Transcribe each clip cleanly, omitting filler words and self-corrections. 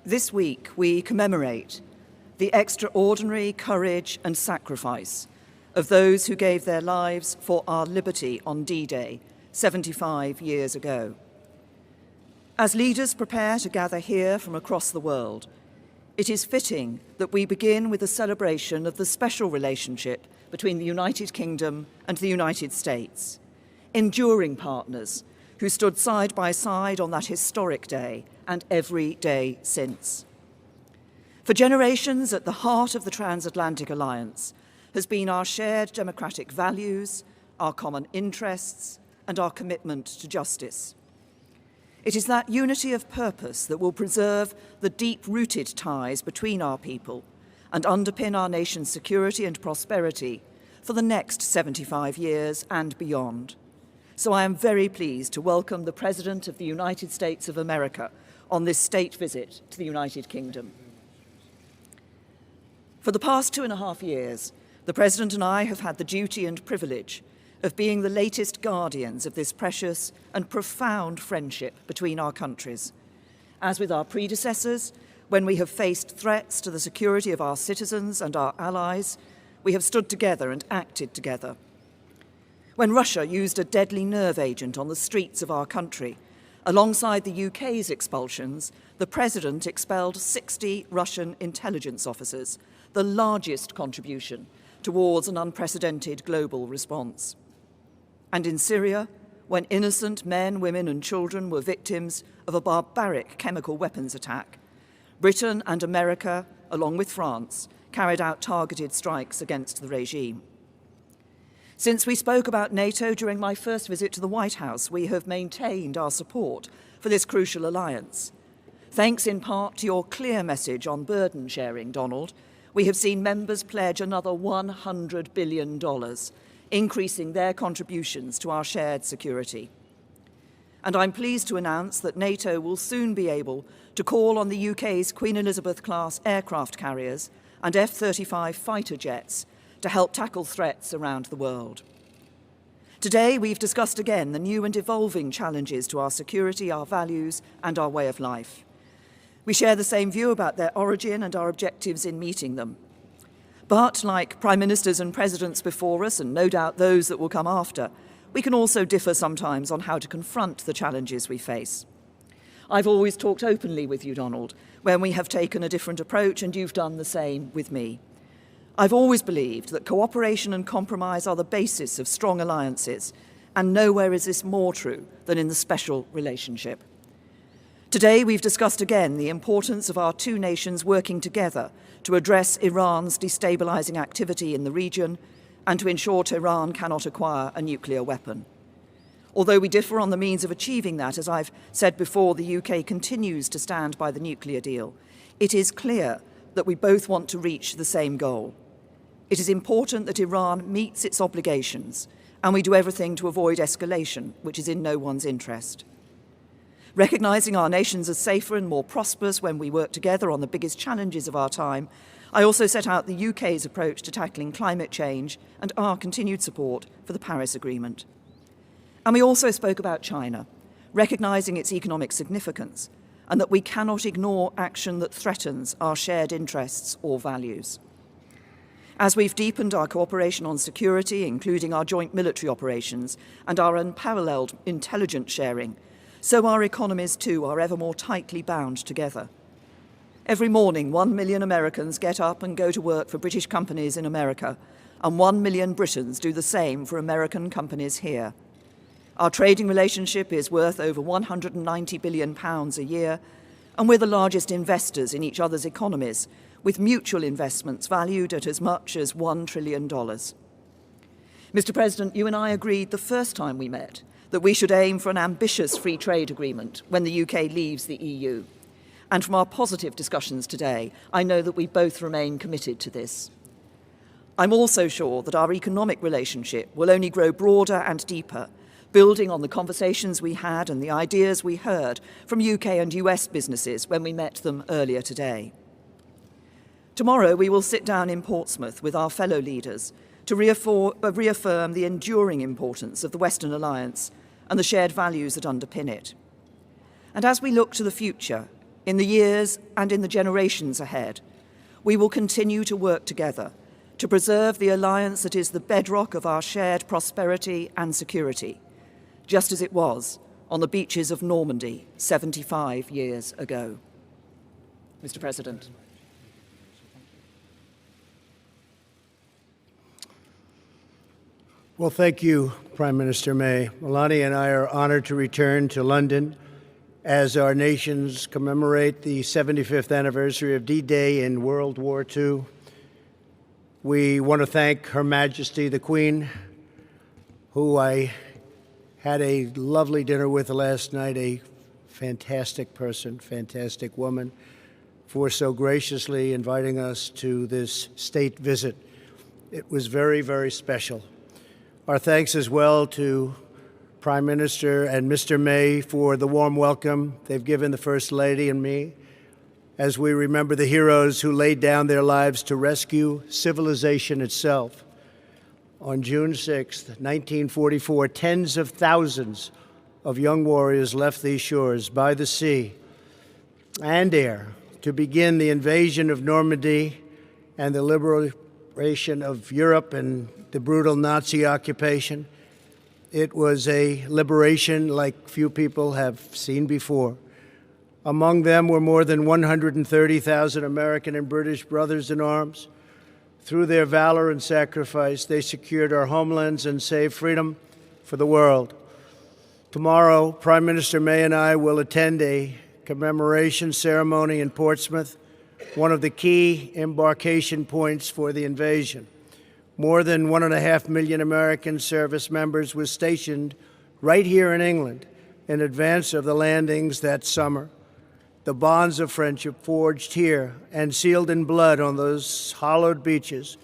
This week, we commemorate the extraordinary courage and sacrifice of those who gave their lives for our liberty on D-Day 75 years ago. As leaders prepare to gather here from across the world, it is fitting that we begin with a celebration of the special relationship between the United Kingdom and the United States, enduring partners who stood side by side on that historic day and every day since. For generations, at the heart of the transatlantic alliance has been our shared democratic values, our common interests, and our commitment to justice. It is that unity of purpose that will preserve the deep-rooted ties between our people and underpin our nation's security and prosperity for the next 75 years and beyond. So I am very pleased to welcome the President of the United States of America on this state visit to the United Kingdom. For the past 2.5 years, the President and I have had the duty and privilege of being the latest guardians of this precious and profound friendship between our countries. As with our predecessors, when we have faced threats to the security of our citizens and our allies, we have stood together and acted together. When Russia used a deadly nerve agent on the streets of our country, alongside the UK's expulsions, the President expelled 60 Russian intelligence officers, the largest contribution towards an unprecedented global response. And in Syria, when innocent men, women and children were victims of a barbaric chemical weapons attack, Britain and America, along with France, carried out targeted strikes against the regime. Since we spoke about NATO during my first visit to the White House, we have maintained our support for this crucial alliance. Thanks in part to your clear message on burden sharing, Donald, we have seen members pledge another $100 billion, increasing their contributions to our shared security. And I'm pleased to announce that NATO will soon be able to call on the UK's Queen Elizabeth-class aircraft carriers and F-35 fighter jets to help tackle threats around the world. Today, we've discussed again the new and evolving challenges to our security, our values, and our way of life. We share the same view about their origin and our objectives in meeting them. But, like prime ministers and presidents before us, and no doubt those that will come after, we can also differ sometimes on how to confront the challenges we face. I've always talked openly with you, Donald, when we have taken a different approach, and you've done the same with me. I've always believed that cooperation and compromise are the basis of strong alliances, and nowhere is this more true than in the special relationship. Today, we've discussed again the importance of our two nations working together to address Iran's destabilizing activity in the region and to ensure Tehran cannot acquire a nuclear weapon. Although we differ on the means of achieving that, as I've said before, the UK continues to stand by the nuclear deal. It is clear that we both want to reach the same goal. It is important that Iran meets its obligations, and we do everything to avoid escalation, which is in no one's interest. Recognising our nations as safer and more prosperous when we work together on the biggest challenges of our time, I also set out the UK's approach to tackling climate change and our continued support for the Paris Agreement. And we also spoke about China, recognising its economic significance, and that we cannot ignore action that threatens our shared interests or values. As we've deepened our cooperation on security, including our joint military operations and our unparalleled intelligence sharing, so our economies too are ever more tightly bound together. Every morning, 1 million Americans get up and go to work for British companies in America, and 1 million Britons do the same for American companies here. Our trading relationship is worth over £190 billion a year, and we're the largest investors in each other's economies, with mutual investments valued at as much as $1 trillion. Mr. President, you and I agreed the first time we met that we should aim for an ambitious free trade agreement when the UK leaves the EU. And from our positive discussions today, I know that we both remain committed to this. I'm also sure that our economic relationship will only grow broader and deeper, building on the conversations we had and the ideas we heard from UK and US businesses when we met them earlier today. Tomorrow, we will sit down in Portsmouth with our fellow leaders to reaffirm the enduring importance of the Western Alliance and the shared values that underpin it. And as we look to the future, In the years and in the generations ahead, we will continue to work together to preserve the alliance that is the bedrock of our shared prosperity and security, just as it was on the beaches of Normandy 75 years ago. Mr. President. Well, thank you, Prime Minister May. Melania and I are honored to return to London as our nations commemorate the 75th anniversary of D-Day in World War II. We want to thank Her Majesty the Queen, who I had a lovely dinner with last night, a fantastic person, fantastic woman, for so graciously inviting us to this state visit. It was very, very special. Our thanks as well to Prime Minister and Mr. May for the warm welcome they've given the First Lady and me as we remember the heroes who laid down their lives to rescue civilization itself. On June 6, 1944, tens of thousands of young warriors left these shores by the sea and air to begin the invasion of Normandy and the liberation of Europe and the brutal Nazi occupation. It was a liberation like few people have seen before. Among them were more than 130,000 American and British brothers in arms. Through their valor and sacrifice, they secured our homelands and saved freedom for the world. Tomorrow, Prime Minister May and I will attend a commemoration ceremony in Portsmouth, one of the key embarkation points for the invasion. More than 1.5 million American service members were stationed right here in England in advance of the landings that summer. The bonds of friendship forged here and sealed in blood on those hallowed beaches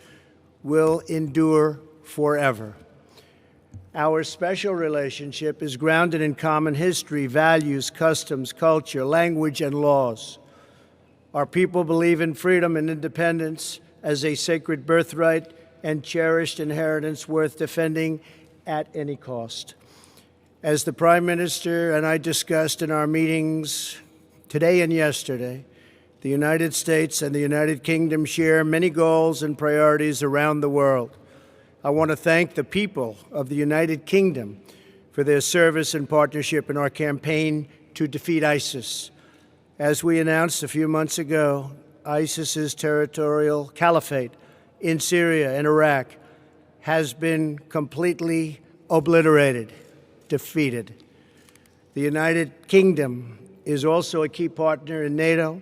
will endure forever. Our special relationship is grounded in common history, values, customs, culture, language, and laws. Our people believe in freedom and independence as a sacred birthright and cherished inheritance worth defending at any cost. As the Prime Minister and I discussed in our meetings today and yesterday, the United States and the United Kingdom share many goals and priorities around the world. I want to thank the people of the United Kingdom for their service and partnership in our campaign to defeat ISIS. As we announced a few months ago, ISIS's territorial caliphate in Syria and Iraq has been completely obliterated, defeated. The United Kingdom is also a key partner in NATO.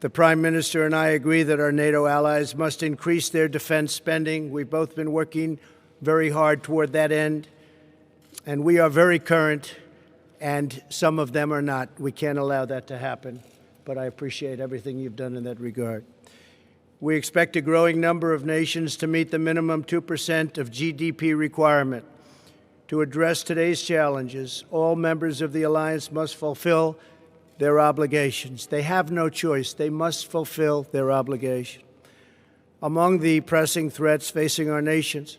The Prime Minister and I agree that our NATO allies must increase their defense spending. We've both been working very hard toward that end, and we are very current, and some of them are not. We can't allow that to happen, but I appreciate everything you've done in that regard. We expect a growing number of nations to meet the minimum 2% of GDP requirement. To address today's challenges, all members of the alliance must fulfill their obligations. They have no choice. They must fulfill their obligation. Among the pressing threats facing our nations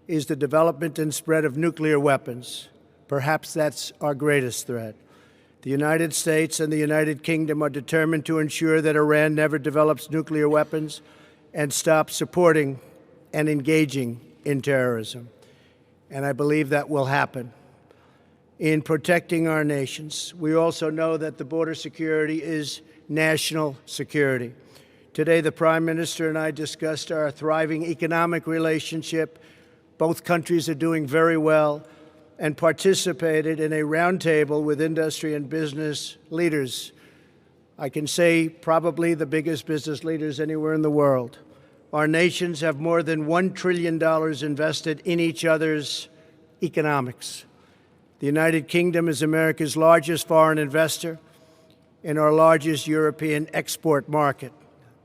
is the development and spread of nuclear weapons. Perhaps that's our greatest threat. The United States and the United Kingdom are determined to ensure that Iran never develops nuclear weapons and stops supporting and engaging in terrorism. And I believe that will happen. In protecting our nations, we also know that the border security is national security. Today, the Prime Minister and I discussed our thriving economic relationship. Both countries are doing very well, and participated in a roundtable with industry and business leaders. I can say probably the biggest business leaders anywhere in the world. Our nations have more than $1 trillion invested in each other's economics. The United Kingdom is America's largest foreign investor and our largest European export market.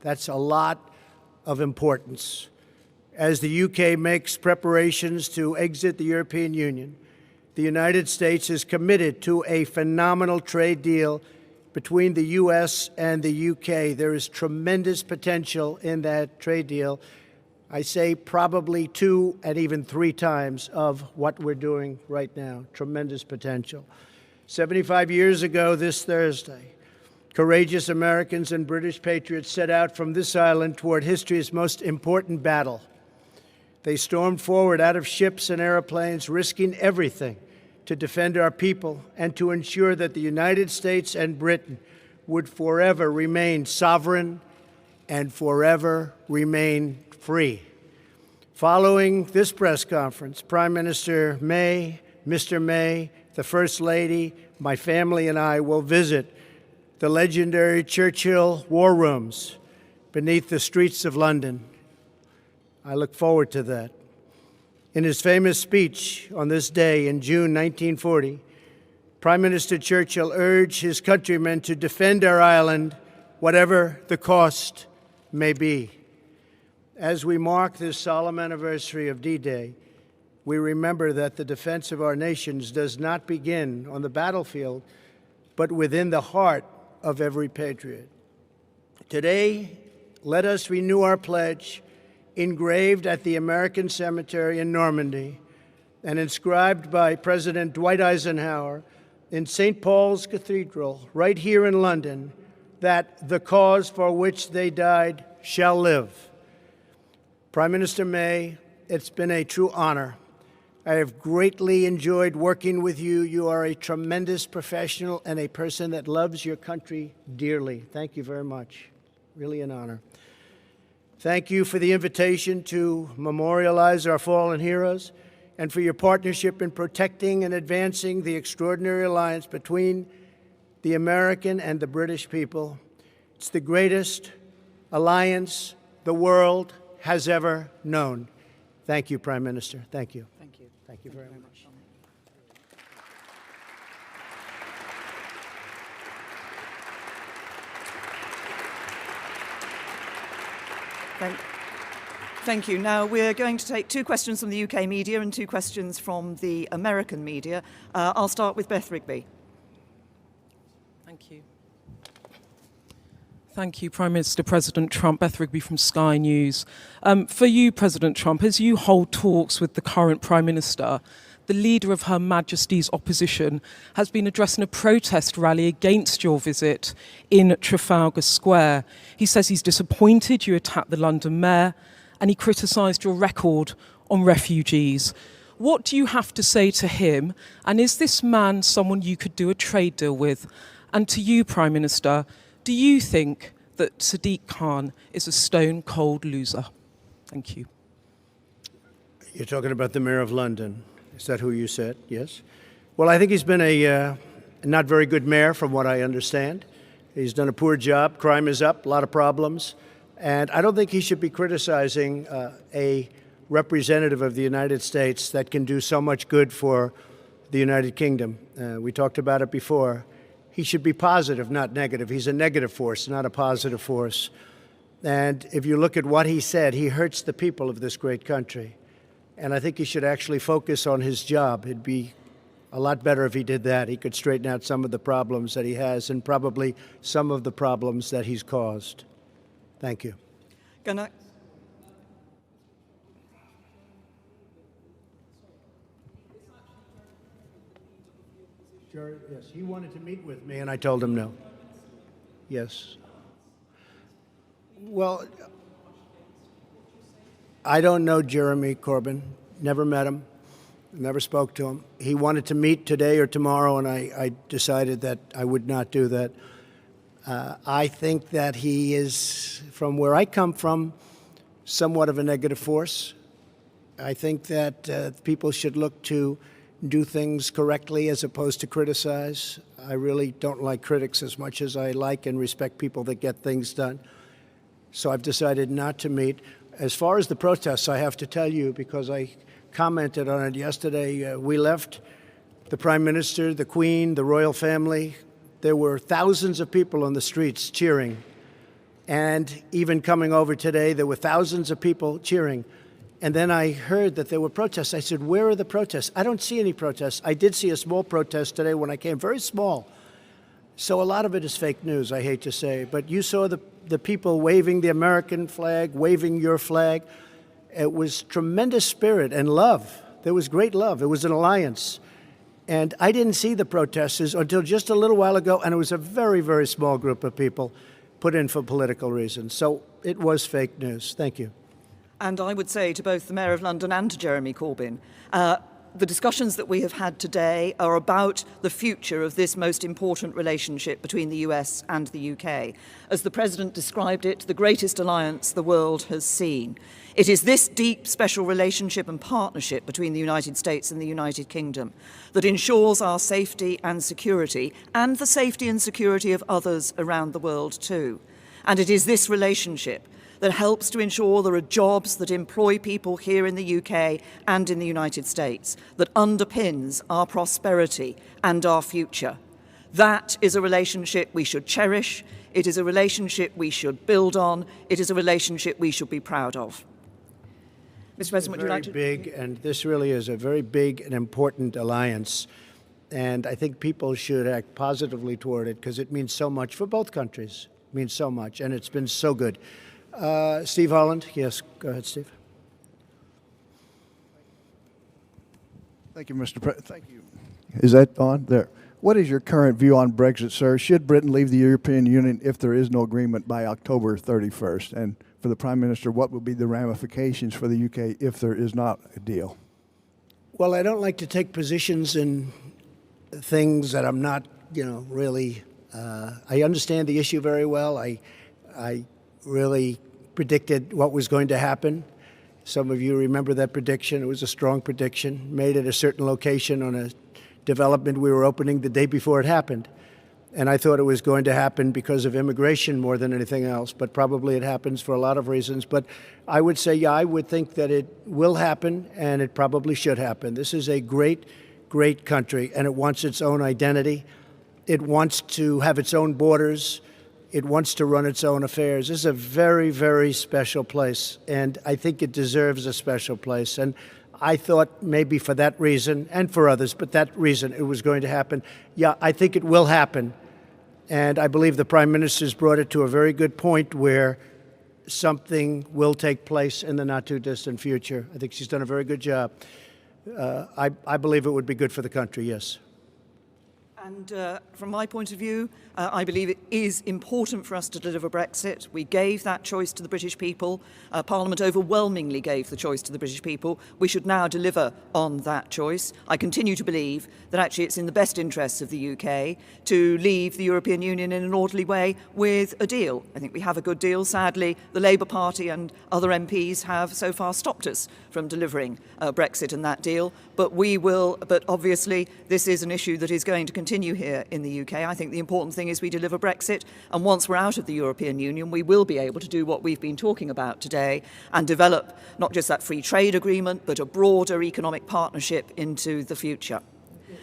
That's a lot of importance. As the UK makes preparations to exit the European Union, the United States is committed to a phenomenal trade deal between the U.S. and the UK. There is tremendous potential in that trade deal. I say probably 2 and even 3 times of what we're doing right now. Tremendous potential. 75 years ago this Thursday, Courageous Americans and British patriots set out from this island toward history's most important battle. They stormed forward out of ships and airplanes, risking everything to defend our people and to ensure that the United States and Britain would forever remain sovereign and forever remain free. Following this press conference, Prime Minister May, Mr. May, the First Lady, my family and I will visit the legendary Churchill War Rooms beneath the streets of London. I look forward to that. In his famous speech on this day in June 1940, Prime Minister Churchill urged his countrymen to defend our island, whatever the cost may be. As we mark this solemn anniversary of D-Day, we remember that the defense of our nations does not begin on the battlefield, but within the heart of every patriot. Today, let us renew our pledge, engraved at the American Cemetery in Normandy and inscribed by President Dwight Eisenhower in St. Paul's Cathedral, right here in London, that the cause for which they died shall live. Prime Minister May, it's been a true honor. I have greatly enjoyed working with you. You are a tremendous professional and a person that loves your country dearly. Thank you very much. Really an honor. Thank you for the invitation to memorialize our fallen heroes and for your partnership in protecting and advancing the extraordinary alliance between the American and the British people. It's the greatest alliance the world has ever known. Thank you, Prime Minister. Thank you. Thank you. Thank you very much. Thank you. Now we're going to take 2 questions from the UK media and 2 questions from the American media. I'll start with Beth Rigby. Thank you. Thank you, Prime Minister President Trump. Beth Rigby from Sky News. For you, President Trump, as you hold talks with the current Prime Minister, the leader of Her Majesty's opposition has been addressing a protest rally against your visit in Trafalgar Square. He says he's disappointed you attacked the London mayor and he criticised your record on refugees. What do you have to say to him? And is this man someone you could do a trade deal with? And to you, Prime Minister, do you think that Sadiq Khan is a stone-cold loser? Thank you. You're talking about the Mayor of London. Is that who you said? Yes. Well, I think he's been a not very good mayor, from what I understand. He's done a poor job. Crime is up, a lot of problems. And I don't think he should be criticizing a representative of the United States that can do so much good for the United Kingdom. We talked about it before. He should be positive, not negative. He's a negative force, not a positive force. And if you look at what he said, he hurts the people of this great country. And I think he should actually focus on his job. It'd be a lot better if he did that. He could straighten out some of the problems that he has and probably some of the problems that he's caused. Thank you. Gonna... Jerry, yes, he wanted to meet with me, and I told him no. Yes. Well, I don't know Jeremy Corbyn. Never met him. Never spoke to him. He wanted to meet today or tomorrow, and I decided that I would not do that. I think that he is, from where I come from, somewhat of a negative force. I think that people should look to do things correctly as opposed to criticize. I really don't like critics as much as I like and respect people that get things done. So I've decided not to meet. As far as the protests, I have to tell you, because I commented on it yesterday, we left, the Prime Minister, the Queen, the royal family. There were thousands of people on the streets cheering. And even coming over today, there were thousands of people cheering. And then I heard that there were protests. I said, where are the protests? I don't see any protests. I did see a small protest today when I came, very small. So a lot of it is fake news, I hate to say. But you saw the people waving the American flag, waving your flag. It was tremendous spirit and love. There was great love. It was an alliance. And I didn't see the protesters until just a little while ago, and it was a very, very small group of people put in for political reasons. So it was fake news. Thank you. And I would say to both the Mayor of London and to Jeremy Corbyn, the discussions that we have had today are about the future of this most important relationship between the US and the UK. As the President described it, the greatest alliance the world has seen. It is this deep special relationship and partnership between the United States and the United Kingdom that ensures our safety and security, and the safety and security of others around the world too. And it is this relationship that helps to ensure there are jobs that employ people here in the UK and in the United States, that underpins our prosperity and our future. That is a relationship we should cherish. It is a relationship we should build on. It is a relationship we should be proud of. Mr. President, would you like to? Big, and this really is a very big and important alliance. And I think people should act positively toward it because it means so much for both countries. It means so much, and it's been so good. Steve Holland. Yes, go ahead, Steve. Thank you, Mr. President. Thank you. Is that on? There. What is your current view on Brexit, sir? Should Britain leave the European Union if there is no agreement by October 31st? And for the Prime Minister, what will be the ramifications for the UK if there is not a deal? Well, I don't like to take positions in things that I'm not, really. I understand the issue very well. I really predicted what was going to happen. Some of you remember that prediction. It was a strong prediction made at a certain location on a development we were opening the day before it happened. And I thought it was going to happen because of immigration more than anything else, but probably it happens for a lot of reasons. But I would say, yeah, I would think that it will happen, and it probably should happen. This is a great, great country, and it wants its own identity. It wants to have its own borders. It wants to run its own affairs. This is a very, very special place, and I think it deserves a special place. And I thought maybe for that reason, and for others, but that reason it was going to happen. Yeah, I think it will happen. And I believe the Prime Minister's brought it to a very good point where something will take place in the not-too-distant future. I think she's done a very good job. I believe it would be good for the country, yes. And from my point of view, I believe it is important for us to deliver Brexit. We gave that choice to the British people. Parliament overwhelmingly gave the choice to the British people. We should now deliver on that choice. I continue to believe that actually it's in the best interests of the UK to leave the European Union in an orderly way with a deal. I think we have a good deal. Sadly, the Labour Party and other MPs have so far stopped us from delivering Brexit and that deal. But we will, but obviously this is an issue that is going to continue here in the UK. I think the important thing is we deliver Brexit, and once we're out of the European Union, we will be able to do what we've been talking about today and develop not just that free trade agreement, but a broader economic partnership into the future.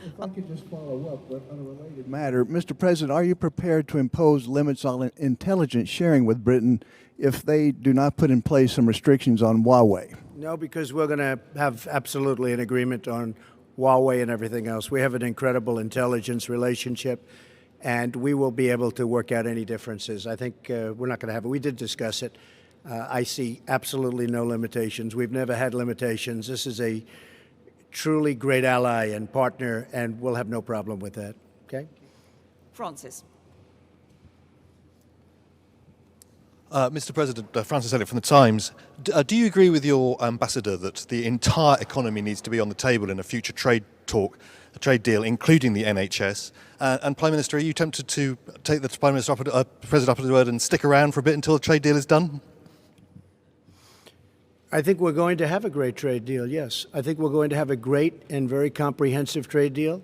If I could just follow up, but on a related matter, Mr. President, are you prepared to impose limits on intelligence sharing with Britain if they do not put in place some restrictions on Huawei? No, because we're going to have absolutely an agreement on Huawei and everything else. We have an incredible intelligence relationship, and we will be able to work out any differences. I think we're not going to have it. We did discuss it. I see absolutely no limitations. We've never had limitations. This is a truly great ally and partner, and we'll have no problem with that. Okay? Francis. Mr. President, Francis Elliott from The Times. Do you agree with your ambassador that the entire economy needs to be on the table in a future trade talk, a trade deal, including the NHS? And Prime Minister, are you tempted to take the Prime Minister President up at his word and stick around for a bit until the trade deal is done? I think we're going to have a great trade deal, yes. I think we're going to have a great and very comprehensive trade deal.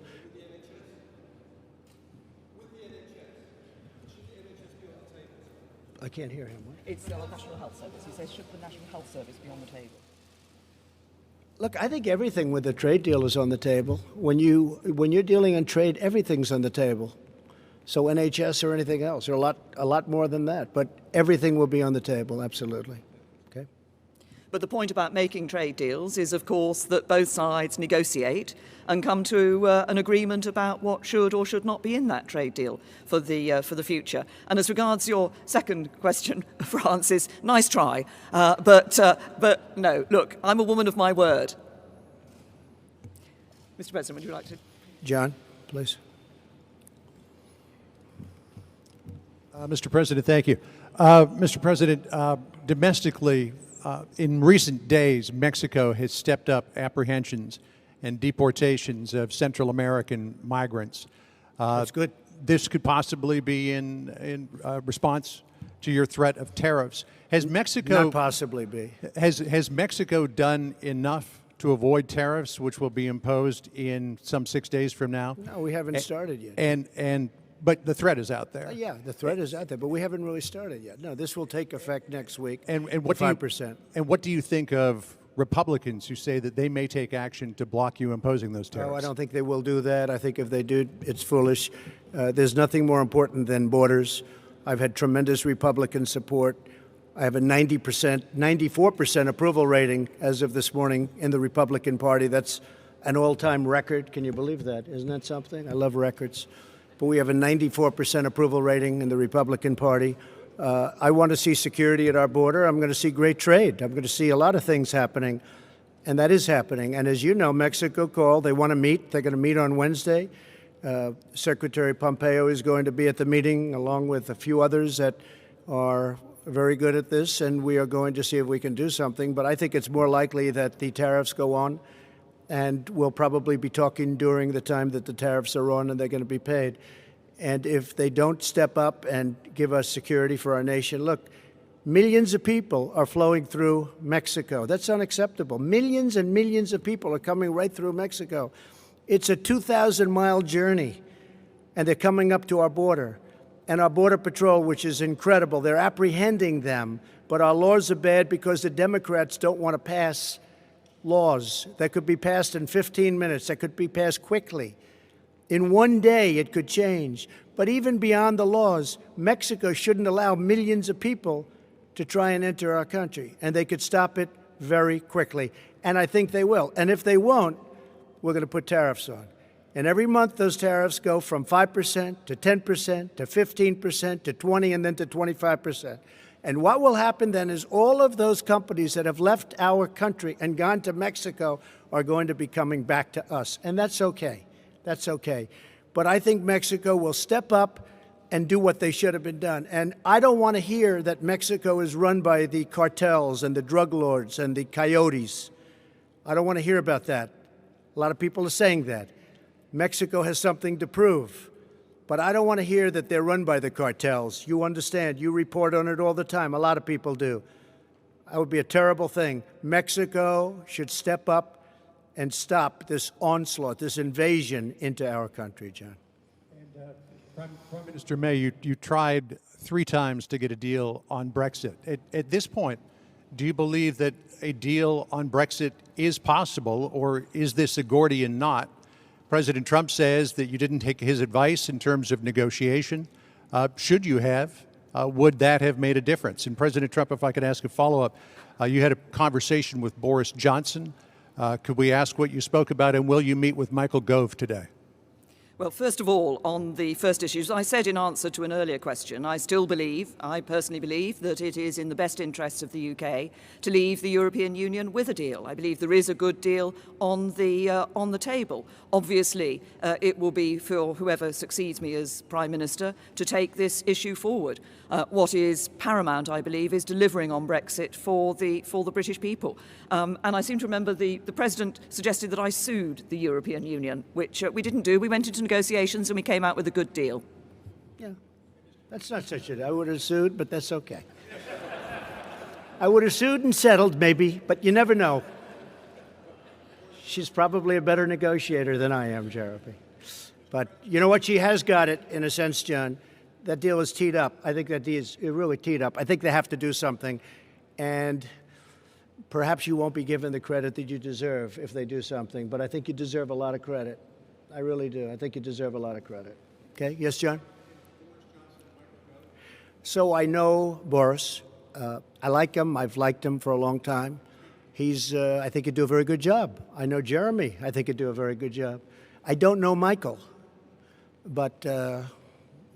I can't hear him. What? It's the National Health Service. He says, should the National Health Service be on the table? Look, I think everything with a trade deal is on the table. When you're dealing in trade, everything's on the table. So NHS or anything else, or a lot more than that. But everything will be on the table, absolutely. Okay. But the point about making trade deals is, of course, that both sides negotiate and come to an agreement about what should or should not be in that trade deal for the future. And as regards your second question, Francis, nice try, but no. Look, I'm a woman of my word. Mr. President, would you like to? John, please. Mr. President, thank you. Mr. President, domestically, in recent days, Mexico has stepped up apprehensions and deportations of Central American migrants. That's good. This could possibly be in response to your threat of tariffs. Has Mexico Not possibly be. has Mexico done enough to avoid tariffs, which will be imposed in some 6 days from now? No, we haven't started yet. But the threat is out there. Yeah, the threat is out there, but we haven't really started yet. No, this will take effect next week. And what 5%. And what do you think of Republicans who say that they may take action to block you imposing those tariffs? No, I don't think they will do that. I think if they do, it's foolish. There's nothing more important than borders. I've had tremendous Republican support. I have a 94% approval rating as of this morning in the Republican Party. That's an all-time record. Can you believe that? Isn't that something? I love records. But we have a 94% approval rating in the Republican Party. I want to see security at our border. I'm going to see great trade. I'm going to see a lot of things happening, and that is happening. And as you know, Mexico called. They want to meet. They're going to meet on Wednesday. Secretary Pompeo is going to be at the meeting, along with a few others that are very good at this, and we are going to see if we can do something. But I think it's more likely that the tariffs go on, and we'll probably be talking during the time that the tariffs are on and they're going to be paid. And if they don't step up and give us security for our nation, look, millions of people are flowing through Mexico. That's unacceptable. Millions and millions of people are coming right through Mexico. It's a 2,000-mile journey, and they're coming up to our border. And our Border Patrol, which is incredible, they're apprehending them. But our laws are bad because the Democrats don't want to pass laws that could be passed in 15 minutes, that could be passed quickly. In one day, it could change. But even beyond the laws, Mexico shouldn't allow millions of people to try and enter our country. And they could stop it very quickly. And I think they will. And if they won't, we're going to put tariffs on. And every month, those tariffs go from 5% to 10% to 15% to 20% and then to 25%. And what will happen then is all of those companies that have left our country and gone to Mexico are going to be coming back to us. And that's okay. That's okay. But I think Mexico will step up and do what they should have been done. And I don't want to hear that Mexico is run by the cartels and the drug lords and the coyotes. I don't want to hear about that. A lot of people are saying that. Mexico has something to prove. But I don't want to hear that they're run by the cartels. You understand. You report on it all the time. A lot of people do. That would be a terrible thing. Mexico should step up and stop this onslaught, this invasion into our country, John. And Prime Minister May, you tried 3 times to get a deal on Brexit. At this point, do you believe that a deal on Brexit is possible, or is this a Gordian knot? President Trump says that you didn't take his advice in terms of negotiation. Should you have? Would that have made a difference? And President Trump, if I could ask a follow-up, you had a conversation with Boris Johnson. Could we ask what you spoke about, and will you meet with Michael Gove today? Well, first of all, on the first issues, I said in answer to an earlier question, I personally believe, that it is in the best interests of the UK to leave the European Union with a deal. I believe there is a good deal on the table. Obviously, it will be for whoever succeeds me as Prime Minister to take this issue forward. What is paramount, I believe, is delivering on Brexit for the British people. And I seem to remember the President suggested that I sued the European Union, which we didn't do. We went into negotiations and we came out with a good deal. Yeah, that's not such a... I would have sued, but that's okay. I would have sued and settled, maybe, but you never know. She's probably a better negotiator than I am, Jeremy. But you know what? She has got it, in a sense, John. That deal is teed up. I think that deal is really teed up. I think they have to do something. And perhaps you won't be given the credit that you deserve if they do something, but I think you deserve a lot of credit. I really do. I think you deserve a lot of credit. Okay? Yes, John? So I know Boris. I like him. I've liked him for a long time. I think he'd do a very good job. I know Jeremy. I think he'd do a very good job. I don't know Michael, but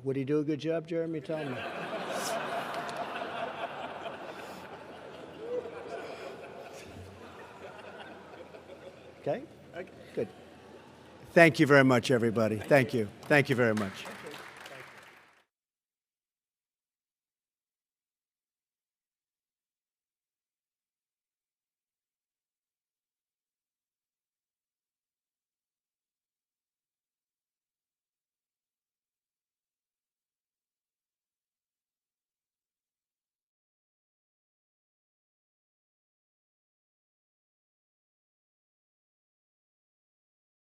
would he do a good job, Jeremy? Tell me. Okay? Good. Thank you very much, everybody. Thank you. Thank you very much.